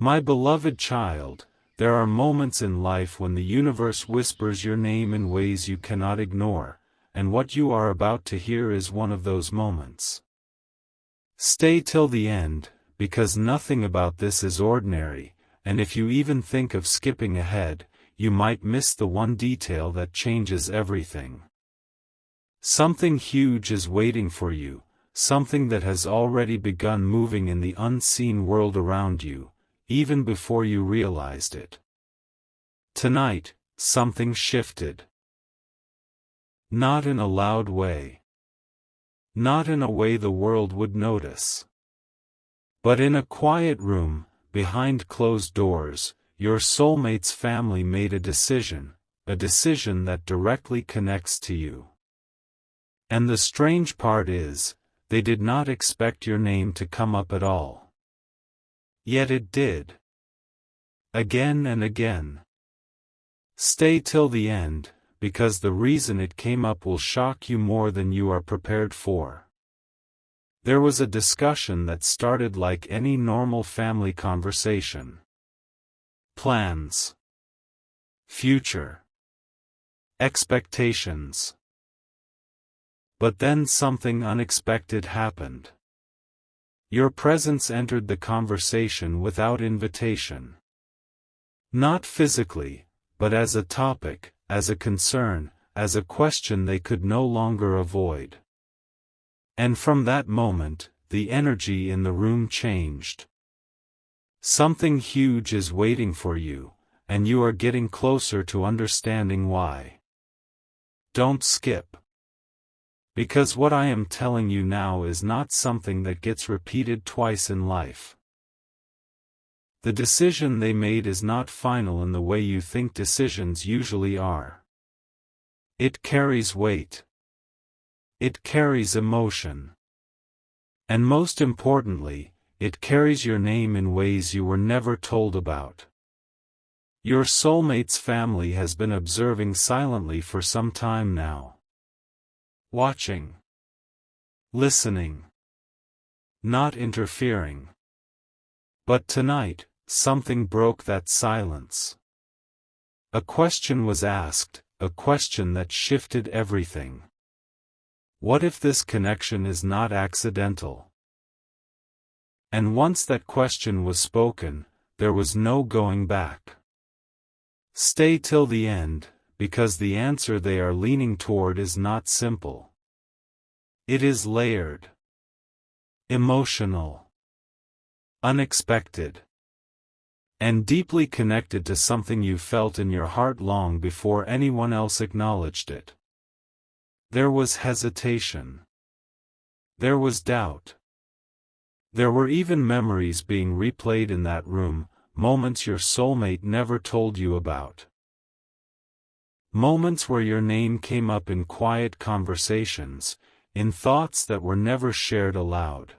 My beloved child, there are moments in life when the universe whispers your name in ways you cannot ignore, and what you are about to hear is one of those moments. Stay till the end, because nothing about this is ordinary, and if you even think of skipping ahead, you might miss the one detail that changes everything. Something huge is waiting for you, something that has already begun moving in the unseen world around you, even before you realized it. Tonight, something shifted. Not in a loud way. Not in a way the world would notice. But in a quiet room, behind closed doors, your soulmate's family made a decision that directly connects to you. And the strange part is, they did not expect your name to come up at all. Yet it did. Again and again. Stay till the end, because the reason it came up will shock you more than you are prepared for. There was a discussion that started like any normal family conversation. Plans. Future. Expectations. But then something unexpected happened. Your presence entered the conversation without invitation. Not physically, but as a topic, as a concern, as a question they could no longer avoid. And from that moment, the energy in the room changed. Something huge is waiting for you, and you are getting closer to understanding why. Don't skip. Because what I am telling you now is not something that gets repeated twice in life. The decision they made is not final in the way you think decisions usually are. It carries weight. It carries emotion. And most importantly, it carries your name in ways you were never told about. Your soulmate's family has been observing silently for some time now. Watching. Listening. Not interfering. But tonight, something broke that silence. A question was asked, a question that shifted everything. What if this connection is not accidental? And once that question was spoken, there was no going back. Stay till the end, because the answer they are leaning toward is not simple. It is layered. Emotional. Unexpected. And deeply connected to something you felt in your heart long before anyone else acknowledged it. There was hesitation. There was doubt. There were even memories being replayed in that room, moments your soulmate never told you about. Moments where your name came up in quiet conversations, in thoughts that were never shared aloud.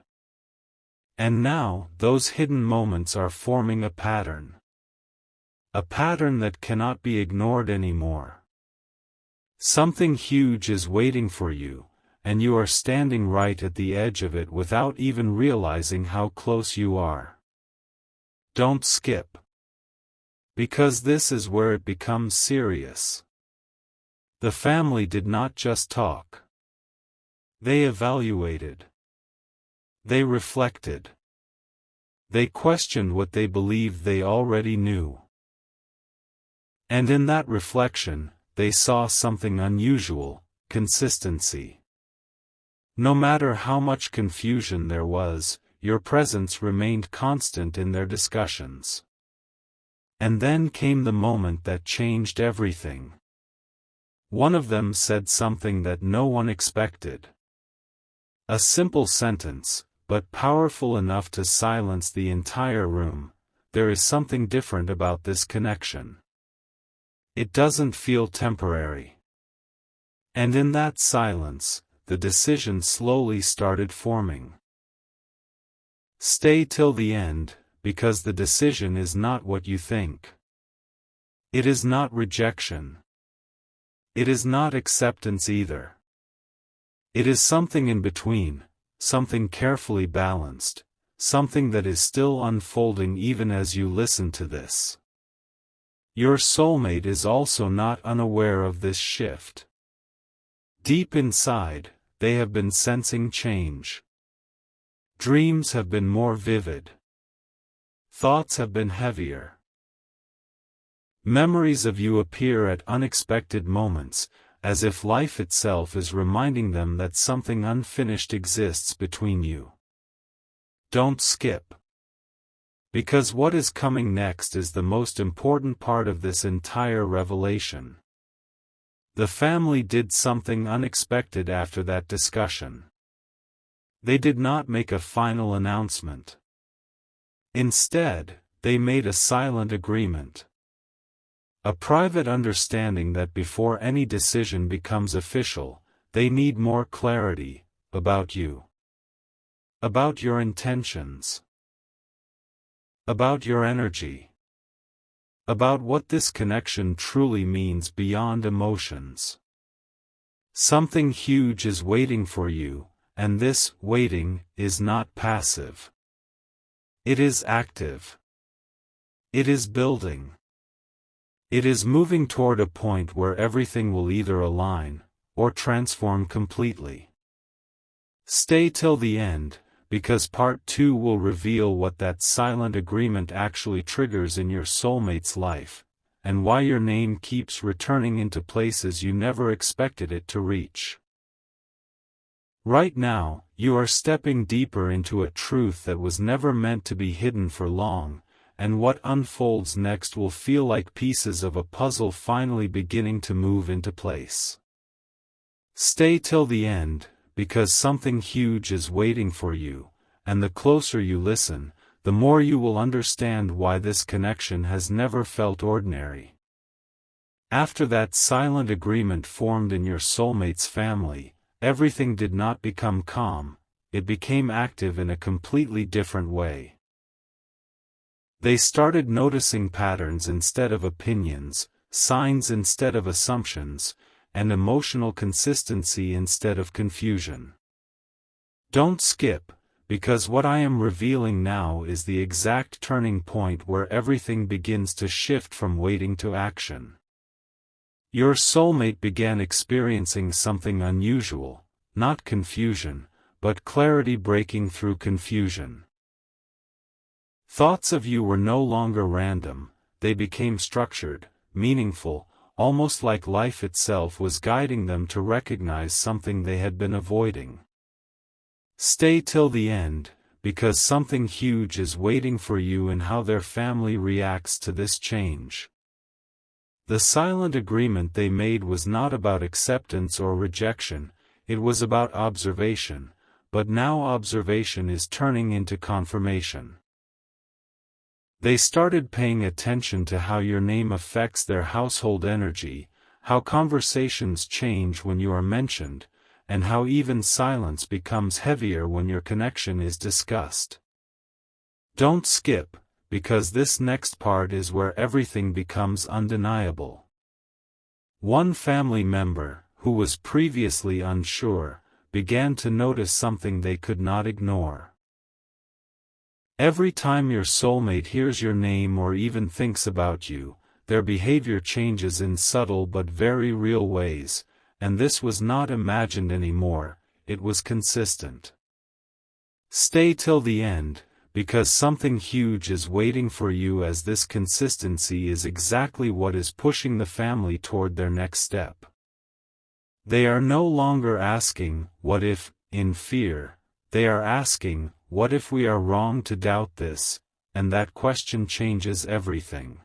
And now, those hidden moments are forming a pattern. A pattern that cannot be ignored anymore. Something huge is waiting for you, and you are standing right at the edge of it without even realizing how close you are. Don't skip. Because this is where it becomes serious. The family did not just talk. They evaluated. They reflected. They questioned what they believed they already knew. And in that reflection, they saw something unusual: consistency. No matter how much confusion there was, your presence remained constant in their discussions. And then came the moment that changed everything. One of them said something that no one expected. A simple sentence, but powerful enough to silence the entire room: there is something different about this connection. It doesn't feel temporary. And in that silence, the decision slowly started forming. Stay till the end, because the decision is not what you think. It is not rejection. It is not acceptance either. It is something in between, something carefully balanced, something that is still unfolding even as you listen to this. Your soulmate is also not unaware of this shift. Deep inside, they have been sensing change. Dreams have been more vivid. Thoughts have been heavier. Memories of you appear at unexpected moments, as if life itself is reminding them that something unfinished exists between you. Don't skip. Because what is coming next is the most important part of this entire revelation. The family did something unexpected after that discussion. They did not make a final announcement. Instead, they made a silent agreement. A private understanding that before any decision becomes official, they need more clarity about you. About your intentions. About your energy. About what this connection truly means beyond emotions. Something huge is waiting for you, and this waiting is not passive. It is active. It is building. It is moving toward a point where everything will either align, or transform completely. Stay till the end, because part 2 will reveal what that silent agreement actually triggers in your soulmate's life, and why your name keeps returning into places you never expected it to reach. Right now, you are stepping deeper into a truth that was never meant to be hidden for long, and what unfolds next will feel like pieces of a puzzle finally beginning to move into place. Stay till the end, because something huge is waiting for you, and the closer you listen, the more you will understand why this connection has never felt ordinary. After that silent agreement formed in your soulmate's family, everything did not become calm, it became active in a completely different way. They started noticing patterns instead of opinions, signs instead of assumptions, and emotional consistency instead of confusion. Don't skip, because what I am revealing now is the exact turning point where everything begins to shift from waiting to action. Your soulmate began experiencing something unusual, not confusion, but clarity breaking through confusion. Thoughts of you were no longer random, they became structured, meaningful, almost like life itself was guiding them to recognize something they had been avoiding. Stay till the end, because something huge is waiting for you in how their family reacts to this change. The silent agreement they made was not about acceptance or rejection, it was about observation, but now observation is turning into confirmation. They started paying attention to how your name affects their household energy, how conversations change when you are mentioned, and how even silence becomes heavier when your connection is discussed. Don't skip, because this next part is where everything becomes undeniable. One family member, who was previously unsure, began to notice something they could not ignore. Every time your soulmate hears your name or even thinks about you, their behavior changes in subtle but very real ways, and this was not imagined anymore, it was consistent. Stay till the end, because something huge is waiting for you, as this consistency is exactly what is pushing the family toward their next step. They are no longer asking, "What if?" in fear, they are asking, "What if we are wrong to doubt this?" and that question changes everything.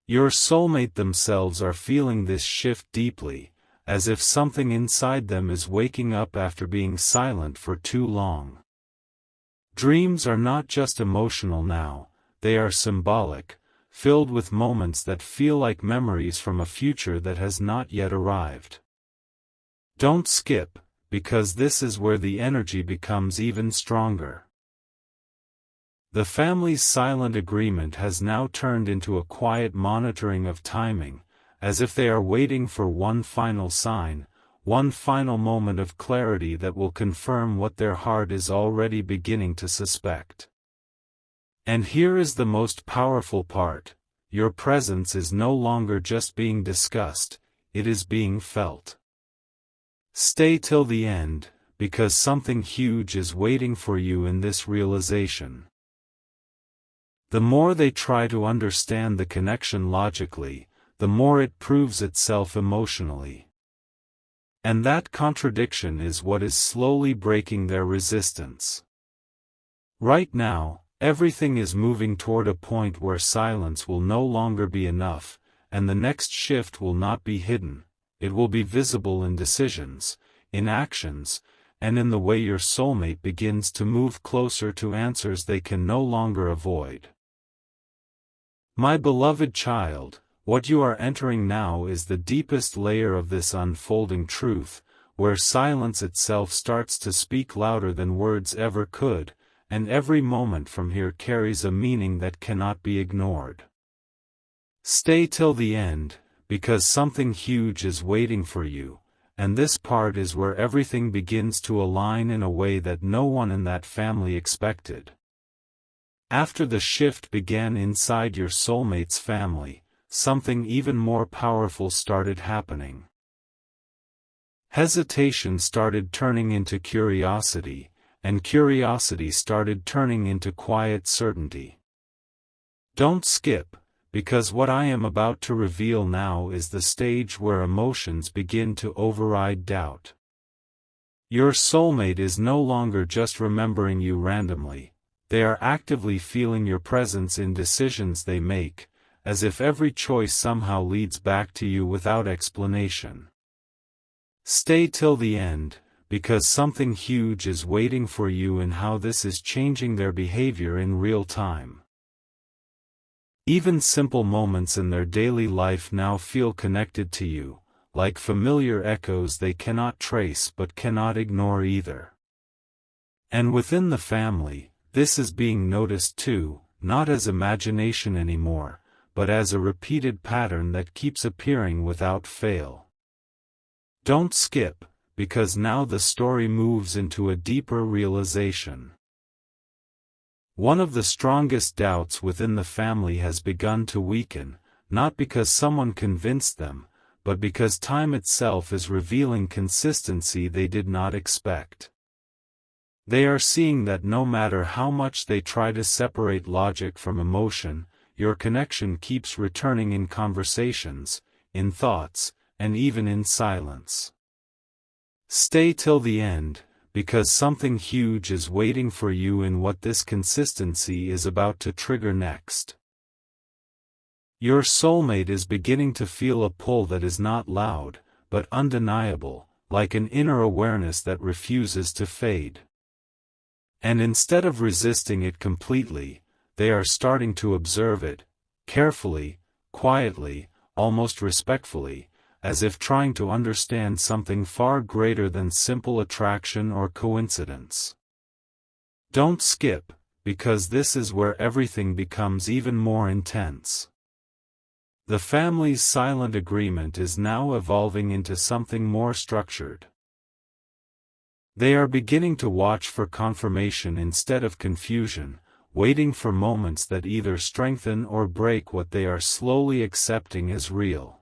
Your soulmate themselves are feeling this shift deeply, as if something inside them is waking up after being silent for too long. Dreams are not just emotional now, they are symbolic, filled with moments that feel like memories from a future that has not yet arrived. Don't skip, because this is where the energy becomes even stronger. The family's silent agreement has now turned into a quiet monitoring of timing, as if they are waiting for one final sign, one final moment of clarity that will confirm what their heart is already beginning to suspect. And here is the most powerful part: your presence is no longer just being discussed, it is being felt. Stay till the end, because something huge is waiting for you in this realization. The more they try to understand the connection logically, the more it proves itself emotionally. And that contradiction is what is slowly breaking their resistance. Right now, everything is moving toward a point where silence will no longer be enough, and the next shift will not be hidden, it will be visible in decisions, in actions, and in the way your soulmate begins to move closer to answers they can no longer avoid. My beloved child, what you are entering now is the deepest layer of this unfolding truth, where silence itself starts to speak louder than words ever could, and every moment from here carries a meaning that cannot be ignored. Stay till the end, because something huge is waiting for you, and this part is where everything begins to align in a way that no one in that family expected. After the shift began inside your soulmate's family, something even more powerful started happening. Hesitation started turning into curiosity, and curiosity started turning into quiet certainty. Don't skip, because what I am about to reveal now is the stage where emotions begin to override doubt. Your soulmate is no longer just remembering you randomly, they are actively feeling your presence in decisions they make, as if every choice somehow leads back to you without explanation. Stay till the end, because something huge is waiting for you in how this is changing their behavior in real time. Even simple moments in their daily life now feel connected to you, like familiar echoes they cannot trace but cannot ignore either. And within the family, this is being noticed too, not as imagination anymore, but as a repeated pattern that keeps appearing without fail. Don't skip, because now the story moves into a deeper realization. One of the strongest doubts within the family has begun to weaken, not because someone convinced them, but because time itself is revealing consistency they did not expect. They are seeing that no matter how much they try to separate logic from emotion, your connection keeps returning in conversations, in thoughts, and even in silence. Stay till the end, because something huge is waiting for you in what this consistency is about to trigger next. Your soulmate is beginning to feel a pull that is not loud, but undeniable, like an inner awareness that refuses to fade. And instead of resisting it completely, they are starting to observe it, carefully, quietly, almost respectfully, as if trying to understand something far greater than simple attraction or coincidence. Don't skip, because this is where everything becomes even more intense. The family's silent agreement is now evolving into something more structured. They are beginning to watch for confirmation instead of confusion, waiting for moments that either strengthen or break what they are slowly accepting as real.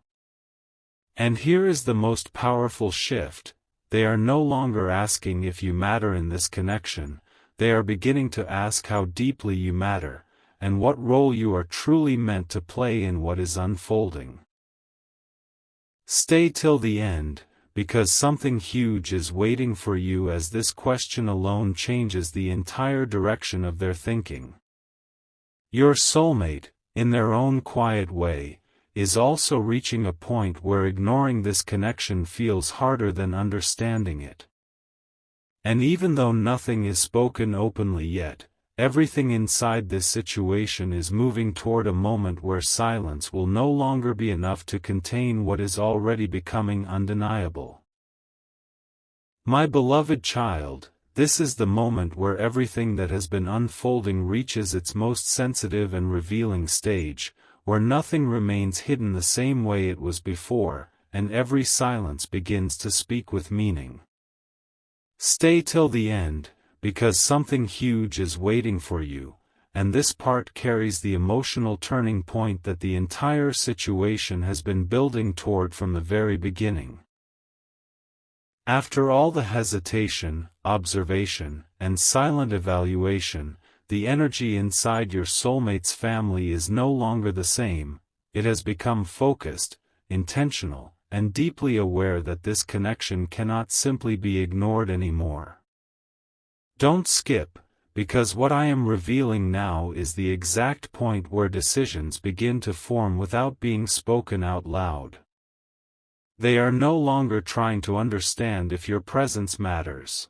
And here is the most powerful shift: they are no longer asking if you matter in this connection, they are beginning to ask how deeply you matter, and what role you are truly meant to play in what is unfolding. Stay till the end, because something huge is waiting for you, as this question alone changes the entire direction of their thinking. Your soulmate, in their own quiet way, is also reaching a point where ignoring this connection feels harder than understanding it. And even though nothing is spoken openly yet, everything inside this situation is moving toward a moment where silence will no longer be enough to contain what is already becoming undeniable. My beloved child, this is the moment where everything that has been unfolding reaches its most sensitive and revealing stage, where nothing remains hidden the same way it was before, and every silence begins to speak with meaning. Stay till the end, because something huge is waiting for you, and this part carries the emotional turning point that the entire situation has been building toward from the very beginning. After all the hesitation, observation, and silent evaluation, the energy inside your soulmate's family is no longer the same. It has become focused, intentional, and deeply aware that this connection cannot simply be ignored anymore. Don't skip, because what I am revealing now is the exact point where decisions begin to form without being spoken out loud. They are no longer trying to understand if your presence matters.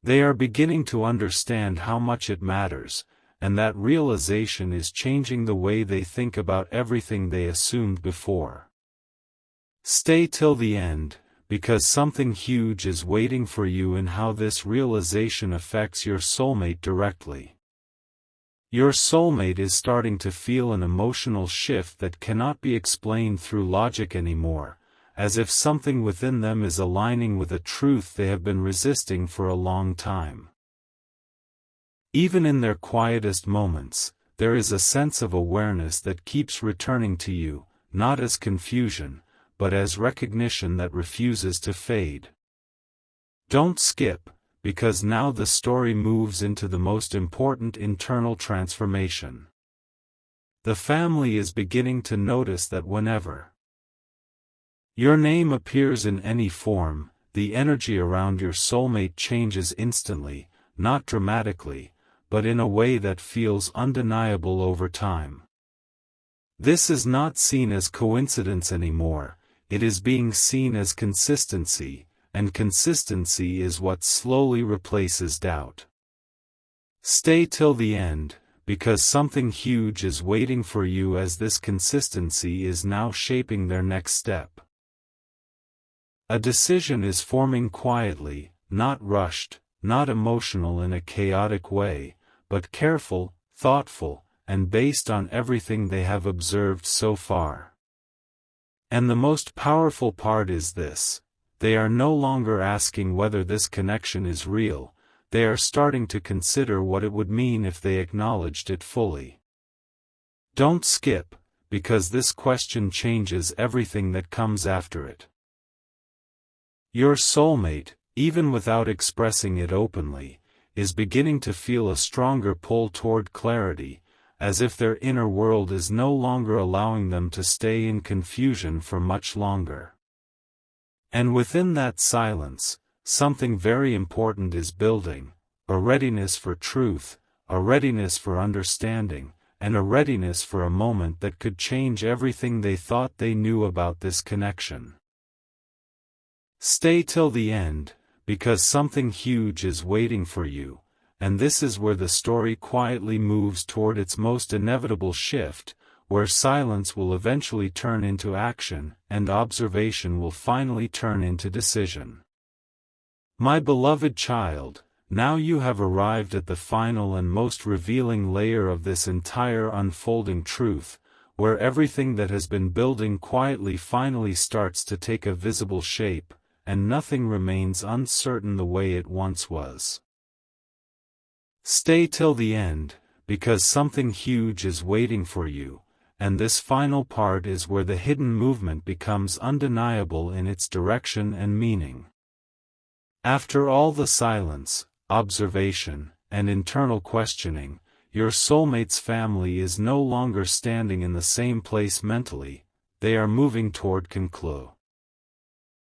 They are beginning to understand how much it matters, and that realization is changing the way they think about everything they assumed before. Stay till the end, because something huge is waiting for you in how this realization affects your soulmate directly. Your soulmate is starting to feel an emotional shift that cannot be explained through logic anymore, as if something within them is aligning with a truth they have been resisting for a long time. Even in their quietest moments, there is a sense of awareness that keeps returning to you, not as confusion, but as recognition that refuses to fade. Don't skip, because now the story moves into the most important internal transformation. The family is beginning to notice that whenever your name appears in any form, the energy around your soulmate changes instantly, not dramatically, but in a way that feels undeniable over time. This is not seen as coincidence anymore, it is being seen as consistency, and consistency is what slowly replaces doubt. Stay till the end, because something huge is waiting for you as this consistency is now shaping their next step. A decision is forming quietly, not rushed, not emotional in a chaotic way, but careful, thoughtful, and based on everything they have observed so far. And the most powerful part is this: they are no longer asking whether this connection is real, they are starting to consider what it would mean if they acknowledged it fully. Don't skip, because this question changes everything that comes after it. Your soulmate, even without expressing it openly, is beginning to feel a stronger pull toward clarity, as if their inner world is no longer allowing them to stay in confusion for much longer. And within that silence, something very important is building: a readiness for truth, a readiness for understanding, and a readiness for a moment that could change everything they thought they knew about this connection. Stay till the end, because something huge is waiting for you, and this is where the story quietly moves toward its most inevitable shift, where silence will eventually turn into action, and observation will finally turn into decision. My beloved child, now you have arrived at the final and most revealing layer of this entire unfolding truth, where everything that has been building quietly finally starts to take a visible shape, and nothing remains uncertain the way it once was. Stay till the end, because something huge is waiting for you, and this final part is where the hidden movement becomes undeniable in its direction and meaning. After all the silence, observation, and internal questioning, your soulmate's family is no longer standing in the same place mentally, they are moving toward conclusion.